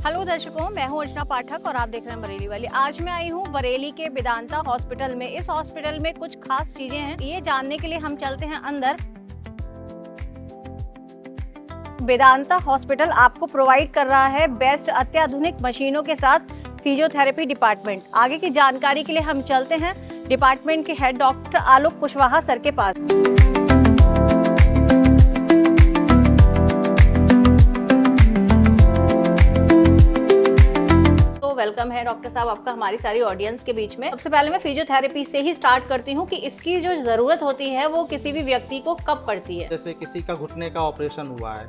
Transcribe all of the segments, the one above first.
Hello दर्शकों, मैं हूं अर्चना पाठक और आप देख रहे हैं बरेली वाली। आज मैं आई हूं बरेली के वेदांता हॉस्पिटल में। इस हॉस्पिटल में कुछ खास चीजें हैं, ये जानने के लिए हम चलते हैं अंदर। वेदांता हॉस्पिटल आपको प्रोवाइड कर रहा है बेस्ट अत्याधुनिक मशीनों के साथ फिजियोथेरेपी डिपार्टमेंट। आगे की जानकारी के लिए हम चलते हैं डिपार्टमेंट के हेड डॉक्टर आलोक कुशवाहा सर के पास। वेलकम है डॉक्टर साहब आपका हमारी सारी ऑडियंस के बीच में। सबसे पहले मैं फिजियोथेरेपी से ही स्टार्ट करती हूँ कि इसकी जो जरूरत होती है वो किसी भी व्यक्ति को कब पड़ती है। जैसे किसी का घुटने का ऑपरेशन हुआ है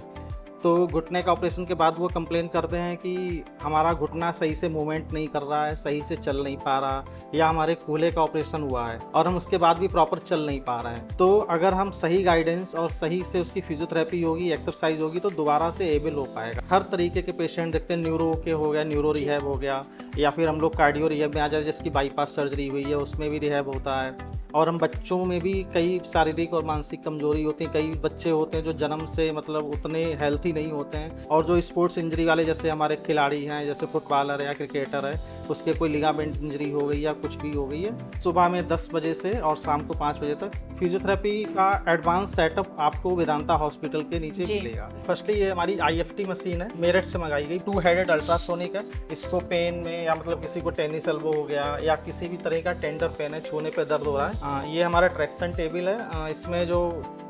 तो घुटने का ऑपरेशन के बाद वो कंप्लेन करते हैं कि हमारा घुटना सही से मूवमेंट नहीं कर रहा है, सही से चल नहीं पा रहा, या हमारे कूल्हे का ऑपरेशन हुआ है और हम उसके बाद भी प्रॉपर चल नहीं पा रहे हैं। तो अगर हम सही गाइडेंस और सही से उसकी फिजियोथेरेपी होगी, एक्सरसाइज होगी तो दोबारा से एबल हो पाएगा। हर तरीके के पेशेंट देखते हैं, न्यूरो के हो गया, न्यूरो रिहैब हो गया, या फिर हम लोग कार्डियो रिहैब में आ जाए, जिसकी बाईपास सर्जरी हुई है उसमें भी रिहैब होता है। और हम बच्चों में भी कई शारीरिक और मानसिक कमजोरी होती है। कई बच्चे होते हैं जो जन्म से मतलब उतने हेल्थी नहीं होते हैं, और जो स्पोर्ट्स इंजरी वाले जैसे हमारे खिलाड़ी हैं, जैसे फुटबॉलर है या क्रिकेटर है, उसके कोई लिगामेंट इंजरी हो गई या कुछ भी हो गई है, सुबह में 10 बजे से और शाम को 5 बजे तक फिजियोथेरेपी का एडवांस सेटअप आपको वेदांता हॉस्पिटल के नीचे मिलेगा। फर्स्टली ये हमारी IFT मशीन है, मेरठ से मंगाई गई, 2 हेडेड अल्ट्रासोनिक है। इसको पेन में या मतलब किसी को टेनिस एल्बो हो गया या किसी भी तरह का टेंडर पेन है, छूने पे दर्द हो रहा है, ये हमारा ट्रैक्शन टेबल है। इसमें जो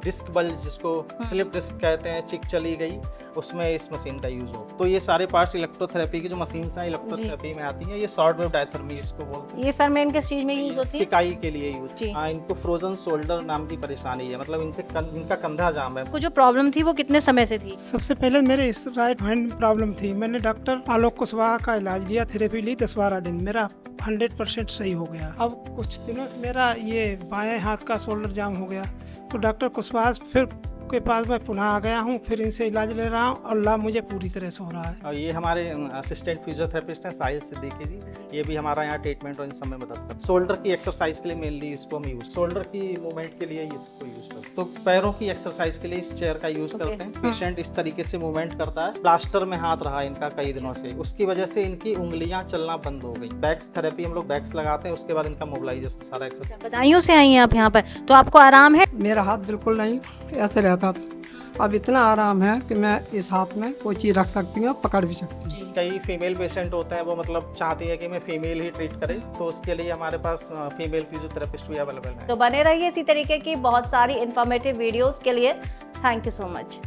डिस्क बल, जिसको स्लिप डिस्क कहते हैं, चिक चली गई, उसमें इस मशीन का यूज हो। तो ये सारे पार्ट्स इलेक्ट्रोथेरेपी की जो मशीन हैं इलेक्ट्रोथेरेपी में आती हैं। ये शॉर्ट वेव डायथर्मी इसको बोलते हैं। ये सर मेन किस चीज में यूज होती है? सिकाई के लिए यूज। इनको फ्रोजन शोल्डर नाम की परेशानी है, मतलब इनका कंधा जाम है। आपको जो प्रॉब्लम थी वो कितने समय से थी? सबसे पहले मेरे इस राइट हैंड में प्रॉब्लम थी। मैंने डॉक्टर आलोक कुशवाहा का इलाज लिया, थेरेपी ली 10-12 दिन, मेरा 100% सही हो गया। अब कुछ दिनों से मेरा ये बाएं हाथ का शोल्डर जाम हो गया, तो डॉक्टर कुशवाहा फिर के पास मैं पुनः आ गया हूँ, फिर इनसे इलाज ले रहा हूँ और लाभ मुझे पूरी तरह से हो रहा है। और ये हमारे असिस्टेंट फिजियोथेरेपिस्ट हैं साहिल सिद्दीकी जी, ये भी हमारा यहाँ ट्रीटमेंट और इन सब में मदद करते हैं। शोल्डर की एक्सरसाइज के लिए मेनली इसको हम यूज, शोल्डर की मूवमेंट के लिए इसको यूज करते हैं। तो पैरों की एक्सरसाइज के लिए इस चेयर का यूज करते हैं। पेशेंट इस तरीके से मूवमेंट करता है। प्लास्टर में हाथ रहा इनका कई दिनों से, उसकी वजह से इनकी उंगलियां चलना बंद हो गई। बैक्स थेरेपी हम लोग बैक्स लगाते हैं, उसके बाद इनका मोबिलाइजेशन सारा एक्सरसाइज। बधाइयों से आई हैं आप यहाँ पर, तो आपको आराम है? मेरा हाथ बिल्कुल नहीं ऐसे रहता था, अब इतना आराम है कि मैं इस हाथ में कोई चीज़ रख सकती हूँ, पकड़ भी सकती हूँ। कई फीमेल पेशेंट होते हैं, वो मतलब चाहती है कि मैं फीमेल ही ट्रीट करें, तो उसके लिए हमारे पास फीमेल फिजियोथेरेपिस्ट भी अवेलेबल है। तो बने रहिए इसी तरीके की बहुत सारी इन्फॉर्मेटिव वीडियोस के लिए। Thank you so much.